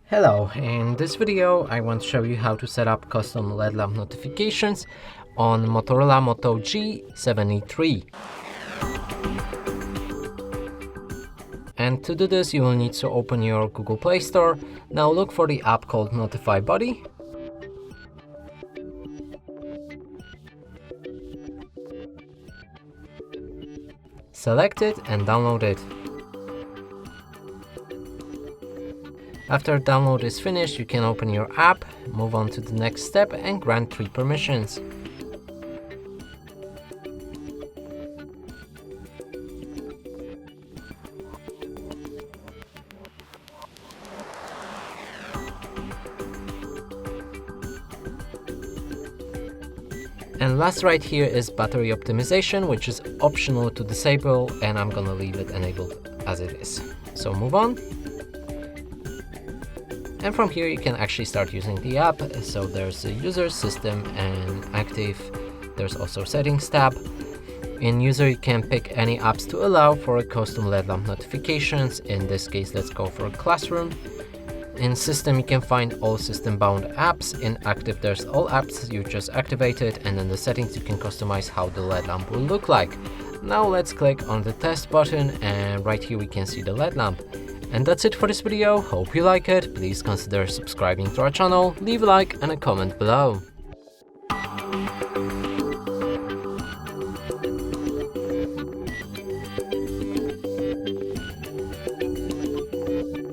Hello, in this video I want to show you how to set up custom LED lamp notifications on Motorola Moto G73. And to do this you will need to open your Google Play Store. Now look for the app called Notify Buddy. Select it and download it. After download is finished, you can open your app, move on to the next step and grant 3 permissions. And last right here is battery optimization, which is optional to disable, and I'm gonna leave it enabled as it is. So move on. And from here you can actually start using the app. So there's a user, system and active. There's also settings tab. In user you can pick any apps to allow for a custom LED lamp notifications. In this case let's go for classroom. In system you can find all system bound apps. In active there's all apps you just activated, and in the settings you can customize how the LED lamp will look like. Now let's click on the test button, and right here we can see the LED lamp. And that's it for this video. Hope you like it. Please consider subscribing to our channel, leave a like and a comment below.